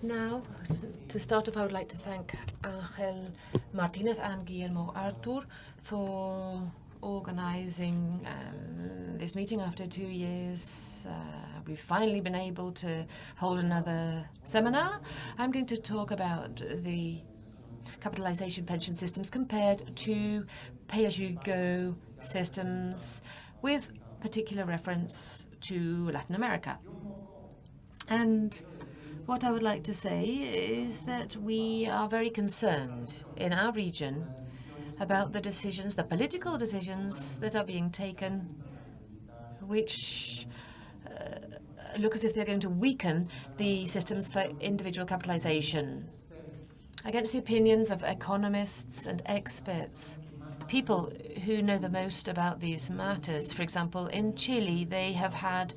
Now, to start off, I would like to thank Angel Martinez and Guillermo Artur for organizing this meeting after 2 years. We've finally been able to hold another seminar. I'm going to talk about the capitalization pension systems compared to pay-as-you-go systems with particular reference to Latin America. And what I would like to say is that we are very concerned in our region about the decisions, the political decisions that are being taken, which look as if they're going to weaken the systems for individual capitalization against the opinions of economists and experts, people who know the most about these matters. For example, in Chile, they have had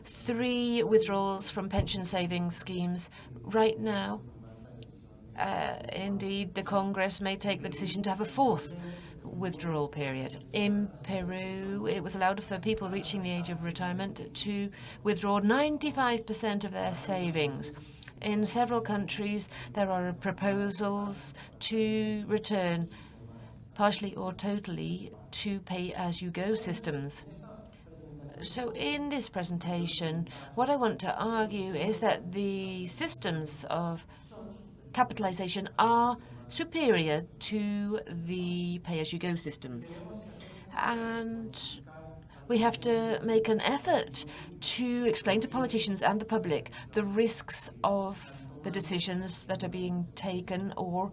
3 withdrawals from pension savings schemes. Right now, indeed, the Congress may take the decision to have a 4th withdrawal period. In Peru, it was allowed for people reaching the age of retirement to withdraw 95% of their savings. In several countries, there are proposals to return partially or totally to pay-as-you-go systems. So in this presentation, what I want to argue is that the systems of capitalization are superior to the pay-as-you-go systems. And we have to make an effort to explain to politicians and the public the risks of the decisions that are being taken or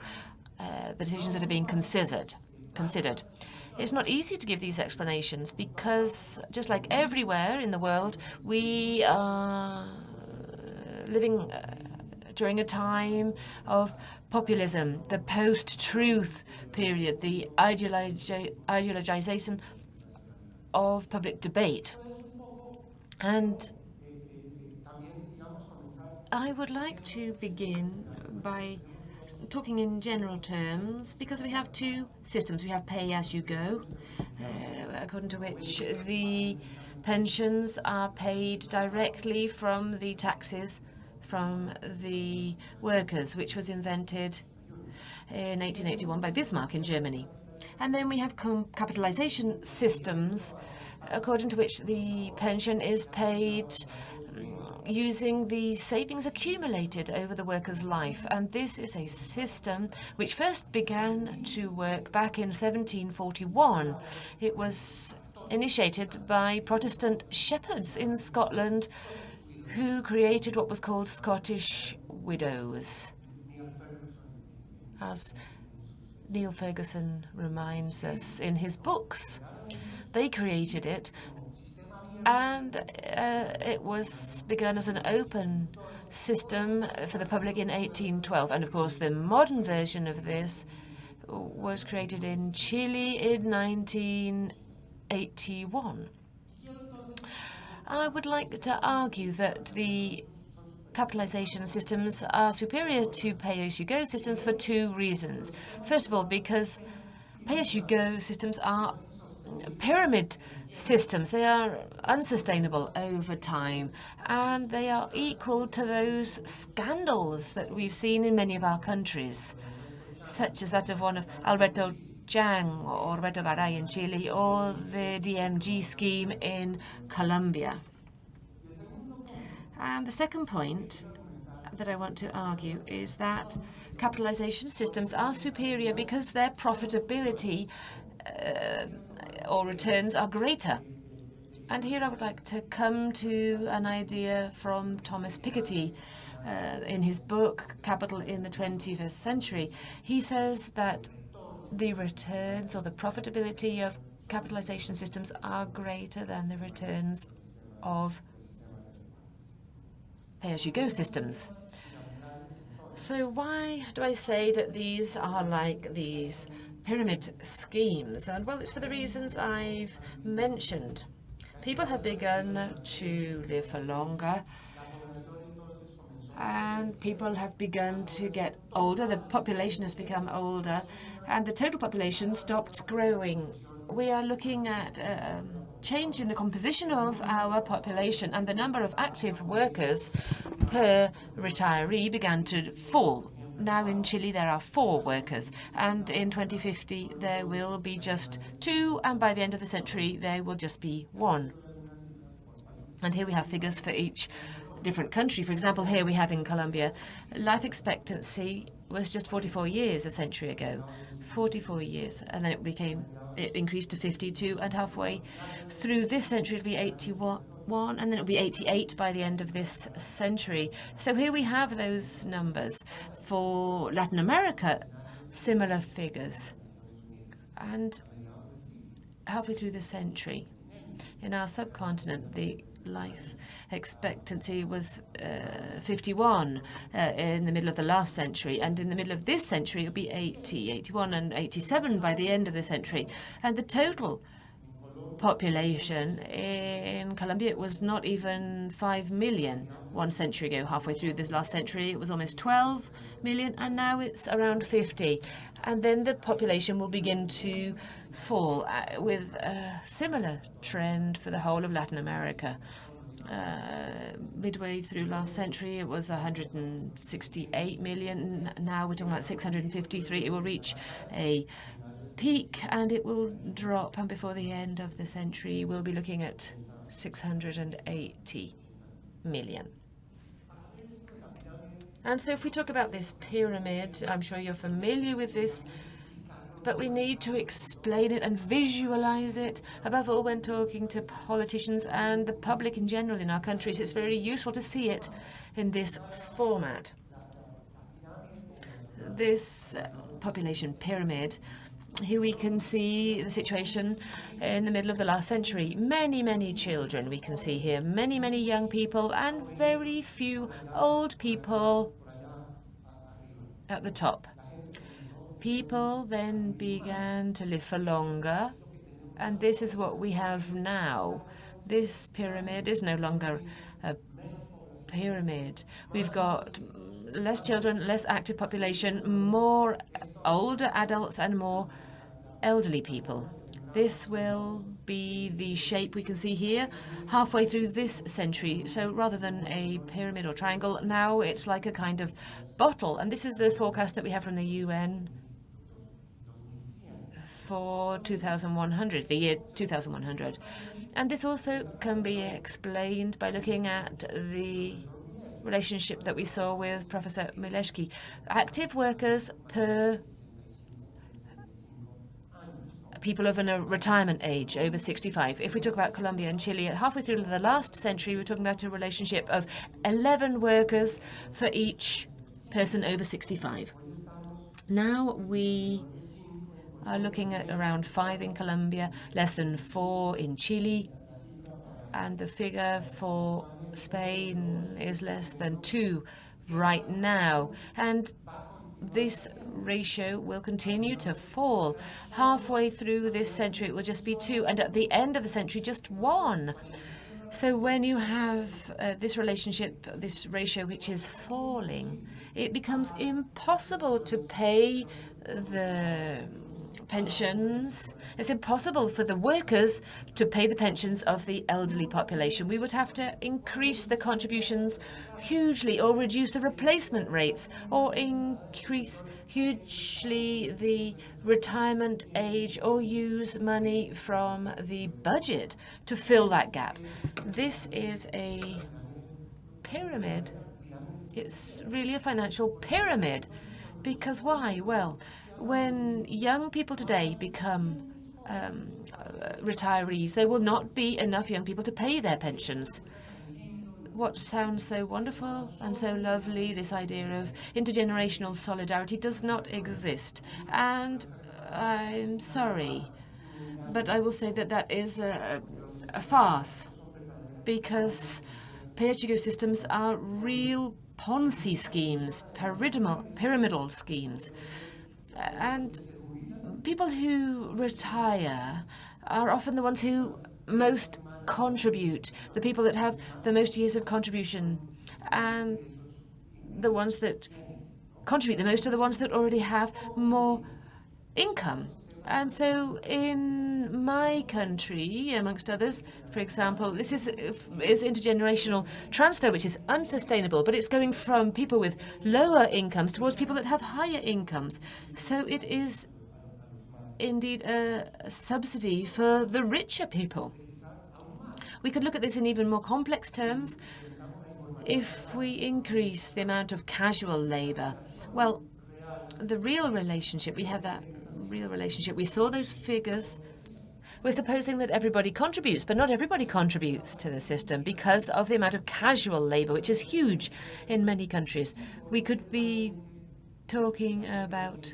the decisions that are being considered. It's not easy to give these explanations because, just like everywhere in the world, we are living during a time of populism, the post-truth period, the ideologization of public debate. And I would like to begin by talking in general terms, because we have 2 systems. We have pay-as-you-go, according to which the pensions are paid directly from the taxes from the workers, which was invented in 1881 by Bismarck in Germany. And then we have capitalization systems, according to which the pension is paid using the savings accumulated over the worker's life. And this is a system which first began to work back in 1741. It was initiated by Protestant shepherds in Scotland who created what was called Scottish widows. As Neil Ferguson reminds us in his books, they created it, and it was begun as an open system for the public in 1812. And of course, the modern version of this was created in Chile in 1981. I would like to argue that the capitalization systems are superior to pay-as-you-go systems for 2 reasons. First of all, because pay-as-you-go systems are pyramid systems. They are unsustainable over time, and they are equal to those scandals that we've seen in many of our countries, such as that of one of Alberto Chang or Roberto Garay in Chile, or the DMG scheme in Colombia. And the second point that I want to argue is that capitalization systems are superior because their profitability or returns are greater. And here I would like to come to an idea from Thomas Piketty in his book, Capital in the 21st Century. He says that the returns or the profitability of capitalization systems are greater than the returns of pay-as-you-go systems. So why do I say that these are like these pyramid schemes? And well, it's for the reasons I've mentioned. People have begun to live for longer, and people have begun to get older. The population has become older, and the total population stopped growing. We are looking at change in the composition of our population, and the number of active workers per retiree began to fall. Now in Chile there are 4 workers, and in 2050 there will be just 2, and by the end of the century there will just be 1. And here we have figures for each different country. For example, here we have in Colombia, life expectancy was just 44 years a century ago. 44 years, and then it increased to 52, and halfway through this century it'll be 81. And then it'll be 88 by the end of this century. So here we have those numbers. For Latin America, similar figures. And halfway through the century, in our subcontinent, the life expectancy was 51 in the middle of the last century, and in the middle of this century it'll be 80, 81 and 87 by the end of the century. And the total population in Colombia, it was not even 5 million 1 century ago. Halfway through this last century it was almost 12 million, and now it's around 50. And then the population will begin to fall with a similar trend for the whole of Latin America. Midway through last century it was 168 million. Now we're talking about 653. It will reach a peak and it will drop, and before the end of the century we'll be looking at 680 million. And so if we talk about this pyramid, I'm sure you're familiar with this, but we need to explain it and visualize it. Above all, when talking to politicians and the public in general in our countries, it's very useful to see it in this format. This population pyramid, here we can see the situation in the middle of the last century. Many, many children we can see here, many, many young people, and very few old people at the top. People then began to live for longer, and this is what we have now. This pyramid is no longer a pyramid. We've got less children, less active population, more older adults and more elderly people. This will be the shape we can see here halfway through this century. So rather than a pyramid or triangle, now it's like a kind of bottle. And this is the forecast that we have from the UN for 2100, the year 2100. And this also can be explained by looking at the relationship that we saw with Professor Milewski. Active workers per people of a retirement age over 65. If we talk about Colombia and Chile, halfway through the last century, we're talking about a relationship of 11 workers for each person over 65. Now we are looking at around 5 in Colombia, less than 4 in Chile, and the figure for Spain is less than 2 right now. And this ratio will continue to fall. Halfway through this century, it will just be 2, and at the end of the century, just 1. So when you have this relationship, this ratio which is falling, it becomes impossible to pay the pensions. It's impossible for the workers to pay the pensions of the elderly population. We would have to increase the contributions hugely, or reduce the replacement rates, or increase hugely the retirement age, or use money from the budget to fill that gap. This is a pyramid. It's really a financial pyramid. Because why? Well, when young people today become retirees, there will not be enough young people to pay their pensions. What sounds so wonderful and so lovely, this idea of intergenerational solidarity, does not exist. And I'm sorry, but I will say that that is a farce, because pay-as-you-go systems are real Ponzi schemes, pyramidal schemes. And people who retire are often the ones who most contribute, the people that have the most years of contribution. And the ones that contribute the most are the ones that already have more income. And so in my country, amongst others, for example, this is intergenerational transfer, which is unsustainable, but it's going from people with lower incomes towards people that have higher incomes. So it is indeed a subsidy for the richer people. We could look at this in even more complex terms. If we increase the amount of casual labor, well, the real relationship, we have that real relationship. We saw those figures. We're supposing that everybody contributes, but not everybody contributes to the system because of the amount of casual labor, which is huge in many countries. We could be talking about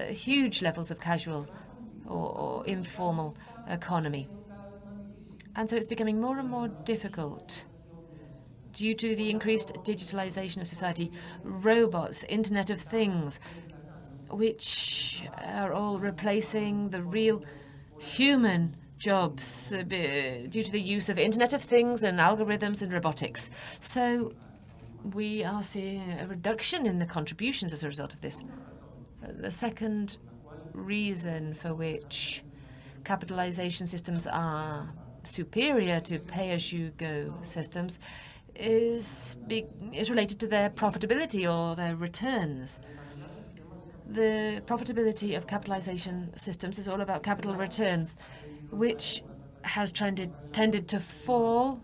huge levels of casual or informal economy. And so it's becoming more and more difficult due to the increased digitalization of society, robots, Internet of Things, which are all replacing the real human jobs due to the use of Internet of Things and algorithms and robotics. So we are seeing a reduction in the contributions as a result of this. The second reason for which capitalization systems are superior to pay-as-you-go systems is related to their profitability or their returns. The profitability of capitalization systems is all about capital returns, which has tended to fall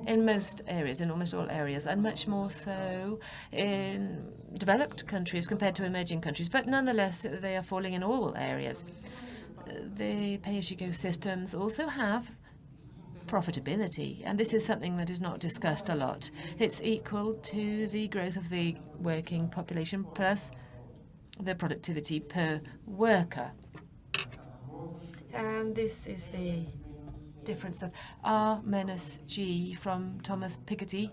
in most areas, in almost all areas, and much more so in developed countries compared to emerging countries. But nonetheless, they are falling in all areas. The pay-as-you-go systems also have profitability, and this is something that is not discussed a lot. It's equal to the growth of the working population plus the productivity per worker. And this is the difference of R minus G from Thomas Piketty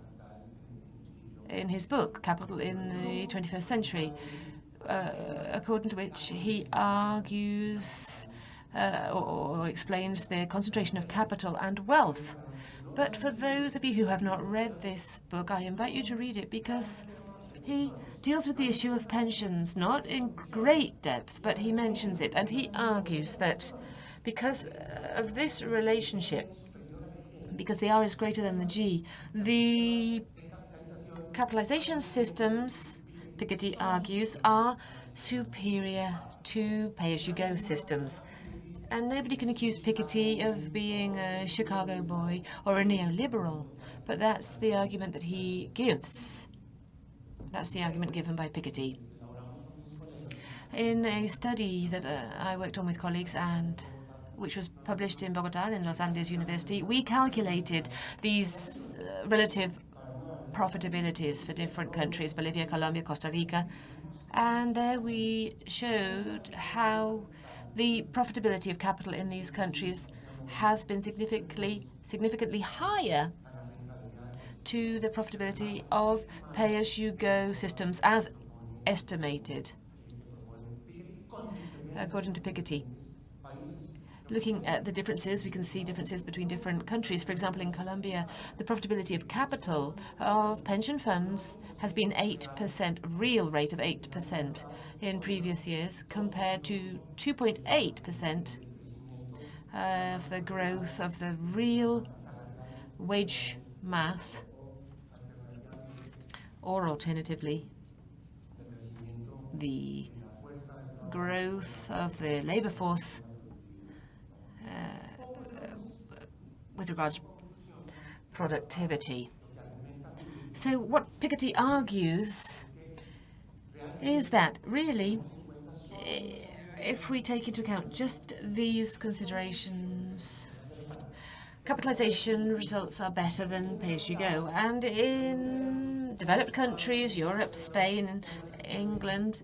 in his book, Capital in the 21st Century, according to which he argues or explains the concentration of capital and wealth. But for those of you who have not read this book, I invite you to read it because he deals with the issue of pensions, not in great depth, but he mentions it, and he argues that because of this relationship, because the R is greater than the G, the capitalization systems, Piketty argues, are superior to pay-as-you-go systems. And nobody can accuse Piketty of being a Chicago boy or a neoliberal, but that's the argument that he gives. That's the argument given by Piketty. In a study that I worked on with colleagues and which was published in Bogota in Los Andes University, we calculated these relative profitabilities for different countries, Bolivia, Colombia, Costa Rica, and there we showed how the profitability of capital in these countries has been significantly higher to the profitability of pay-as-you-go systems as estimated, according to Piketty. Looking at the differences, we can see differences between different countries. For example, in Colombia, the profitability of capital of pension funds has been 8%, real rate of 8% in previous years, compared to 2.8% of the growth of the real wage mass, or alternatively, the growth of the labor force with regards to productivity. So what Piketty argues is that really, if we take into account just these considerations, capitalization results are better than pay-as-you-go. And in developed countries, Europe, Spain, England,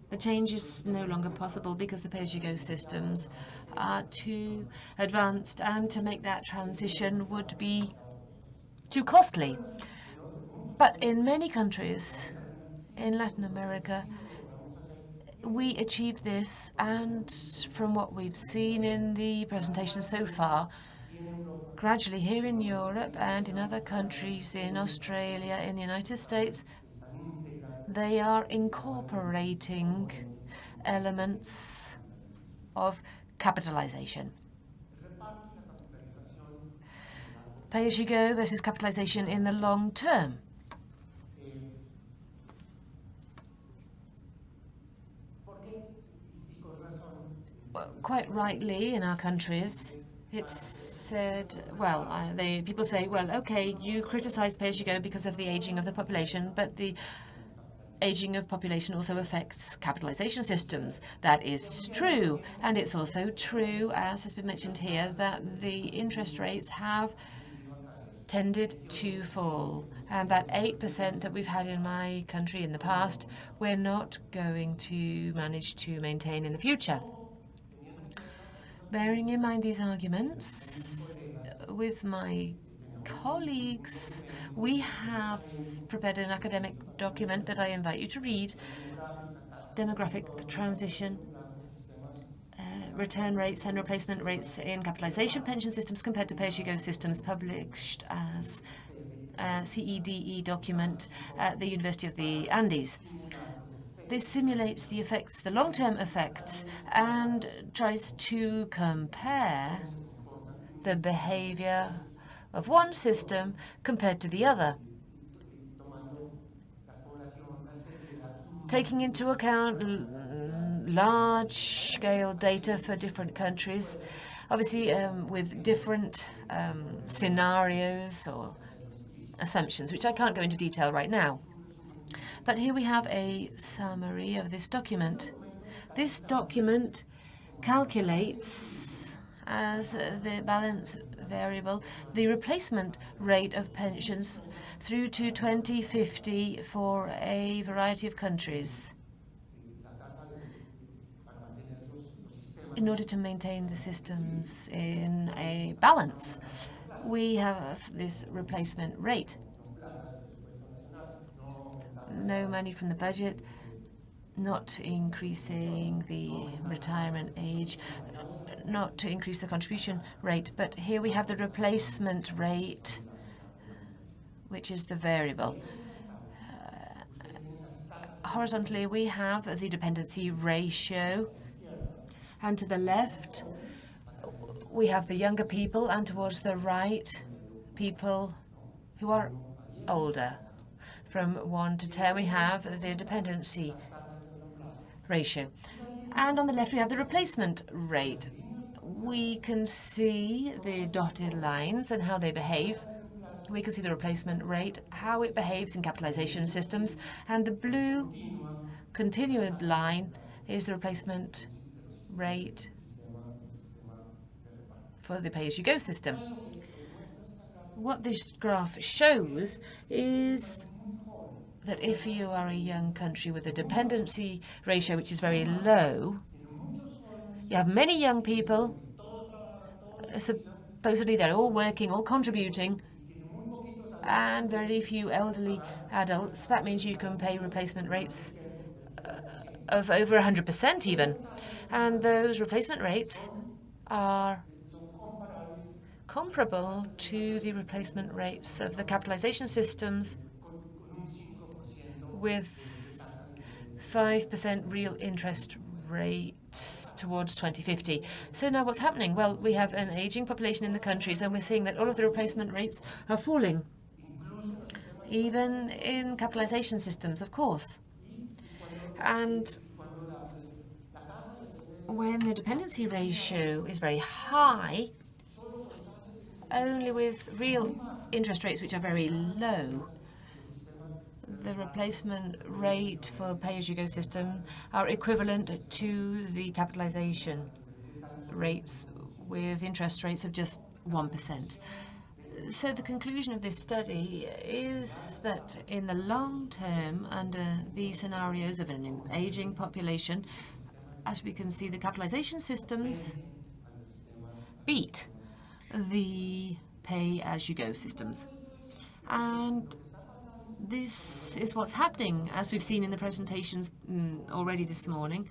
the change is no longer possible because the pay-as-you-go systems are too advanced, and to make that transition would be too costly. But in many countries in Latin America, we achieved this, and from what we've seen in the presentation so far, gradually here in Europe and in other countries, in Australia, in the United States, they are incorporating elements of capitalization. Pay-as-you-go versus capitalization in the long term. Well, quite rightly, in our countries, it's said, well, people say, well, okay, you criticize pay-as-you-go because of the aging of the population, but the aging of population also affects capitalization systems. That is true. And it's also true, as has been mentioned here, that the interest rates have tended to fall. And that 8% that we've had in my country in the past, we're not going to manage to maintain in the future. Bearing in mind these arguments, with my colleagues, we have prepared an academic document that I invite you to read, Demographic Transition, Return Rates and Replacement Rates in Capitalization Pension Systems compared to Pay-as-you-go systems, published as a CEDE document at the University of the Andes. This simulates the effects, the long-term effects, and tries to compare the behavior of one system compared to the other, taking into account large-scale data for different countries, obviously with different scenarios or assumptions, which I can't go into detail right now. But here we have a summary of this document. This document calculates as the balance variable the replacement rate of pensions through to 2050 for a variety of countries in order to maintain the systems in a balance. We have this replacement rate. No money from the budget, not increasing the retirement age, not to increase the contribution rate. But here we have the replacement rate, which is the variable. Horizontally, we have the dependency ratio. And to the left, we have the younger people, and towards the right, people who are older. From 1 to 10, we have the dependency ratio. And on the left, we have the replacement rate. We can see the dotted lines and how they behave. We can see the replacement rate, how it behaves in capitalization systems. And the blue continued line is the replacement rate for the pay-as-you-go system. What this graph shows is that if you are a young country with a dependency ratio which is very low, you have many young people, supposedly they're all working, all contributing, and very few elderly adults. That means you can pay replacement rates of over 100% even. And those replacement rates are comparable to the replacement rates of the capitalization systems with 5% real interest rates towards 2050. So now what's happening? Well, we have an aging population in the countries, and we're seeing that all of the replacement rates are falling, even in capitalization systems, of course. And when the dependency ratio is very high, only with real interest rates which are very low, the replacement rate for pay-as-you-go system are equivalent to the capitalization rates with interest rates of just 1%. So the conclusion of this study is that in the long term, under these scenarios of an aging population, as we can see, the capitalization systems beat the pay-as-you-go systems. And this is what's happening, as we've seen in the presentations already this morning,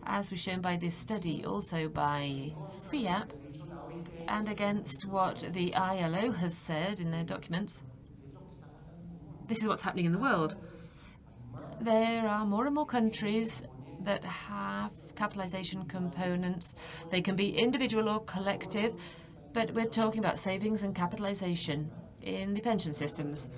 as was shown by this study, also by FIAP, and against what the ILO has said in their documents. This is what's happening in the world. There are more and more countries that have have capitalization components. They can be individual or collective, but we're talking about savings and capitalization in the pension systems.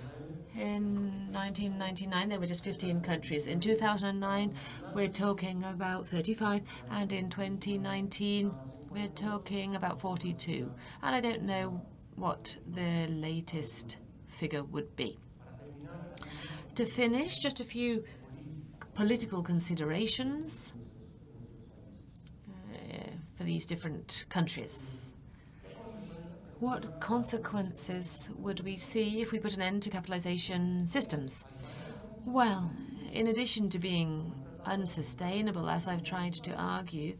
In 1999, there were just 15 countries. In 2009, we're talking about 35, and in 2019, we're talking about 42. And I don't know what the latest figure would be. To finish, just a few political considerations for these different countries. What consequences would we see if we put an end to capitalization systems? Well, in addition to being unsustainable, as I've tried to argue,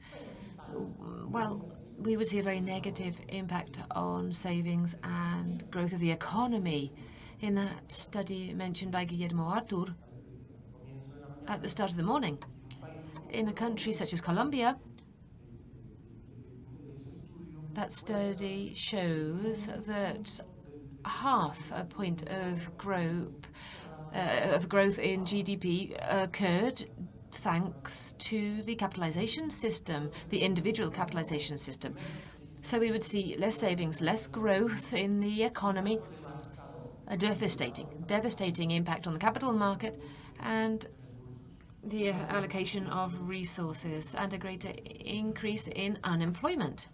well, we would see a very negative impact on savings and growth of the economy. In that study mentioned by Guillermo Artur at the start of the morning, in a country such as Colombia, that study shows that half a point of growth in GDP occurred thanks to the capitalization system, the individual capitalization system. So we would see less savings, less growth in the economy, a devastating impact on the capital market and the allocation of resources, and a greater increase in unemployment.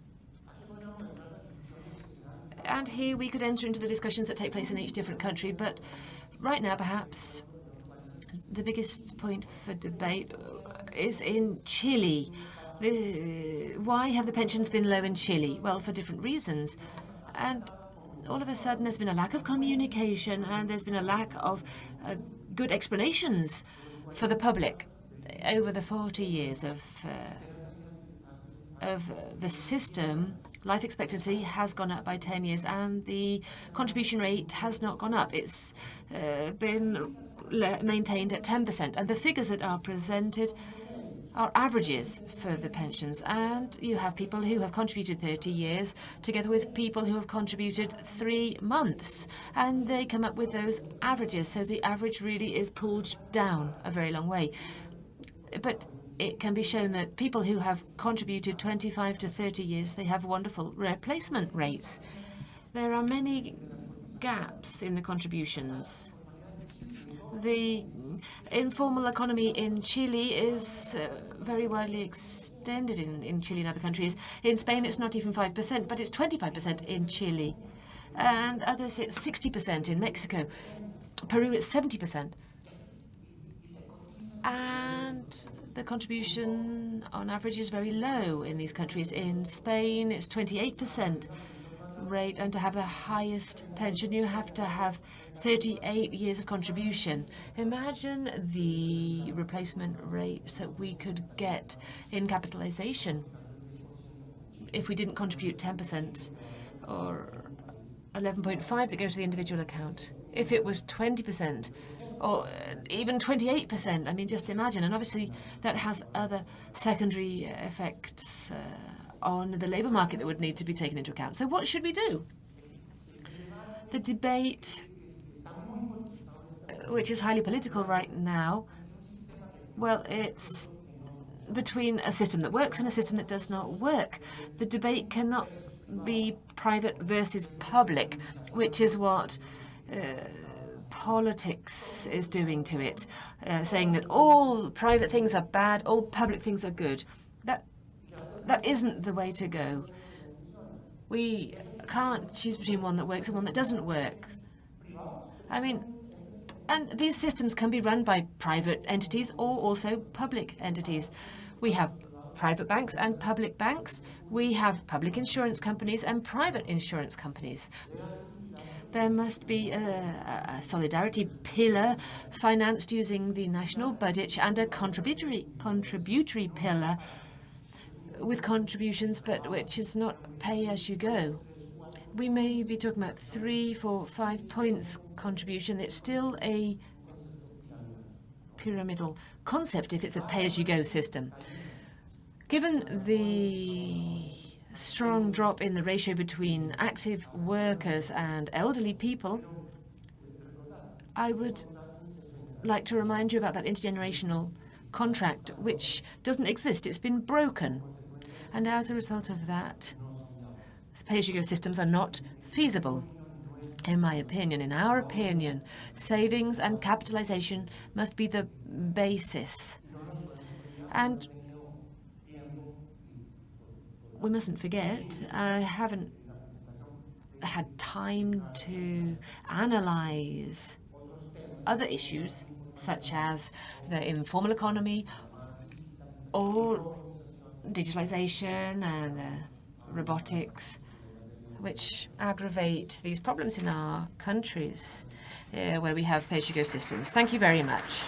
And here we could enter into the discussions that take place in each different country, but right now perhaps the biggest point for debate is in Chile. Why have the pensions been low in Chile? Well, for different reasons. And all of a sudden there's been a lack of communication, and there's been a lack of good explanations for the public over the 40 years of the system. Life expectancy has gone up by 10 years, and the contribution rate has not gone up. It's been maintained at 10%, and the figures that are presented are averages for the pensions. And you have people who have contributed 30 years together with people who have contributed 3 months, and they come up with those averages. So the average really is pulled down a very long way. But it can be shown that people who have contributed 25 to 30 years, they have wonderful replacement rates. There are many gaps in the contributions. The informal economy in Chile is very widely extended in Chile and other countries. In Spain, it's not even 5%, but it's 25% in Chile. And others, it's 60% in Mexico. Peru, it's 70%. And the contribution on average is very low in these countries. In Spain, it's 28% rate, and to have the highest pension, you have to have 38 years of contribution. Imagine the replacement rates that we could get in capitalization if we didn't contribute 10% or 11.5 that goes to the individual account. If it was 20%, or even 28%. I mean, just imagine. And obviously, that has other secondary effects on the labour market that would need to be taken into account. So what should we do? The debate, which is highly political right now, well, it's between a system that works and a system that does not work. The debate cannot be private versus public, which is what politics is doing to it, saying that all private things are bad, all public things are good. That isn't the way to go. We can't choose between one that works and one that doesn't work. I mean, and these systems can be run by private entities or also public entities. We have private banks and public banks. We have public insurance companies and private insurance companies. There must be a solidarity pillar financed using the national budget and a contributory pillar with contributions, but which is not pay as you go. We may be talking about 3, 4, 5 points contribution. It's still a pyramidal concept if it's a pay as you go system. Given the strong drop in the ratio between active workers and elderly people, I would like to remind you about that intergenerational contract which doesn't exist. It's been broken. And as a result of that, pay-as-you-go systems are not feasible. In my opinion, in our opinion, savings and capitalization must be the basis. And we mustn't forget, I haven't had time to analyze other issues, such as the informal economy or digitalization and robotics, which aggravate these problems in our countries where we have pay-as-you-go systems. Thank you very much.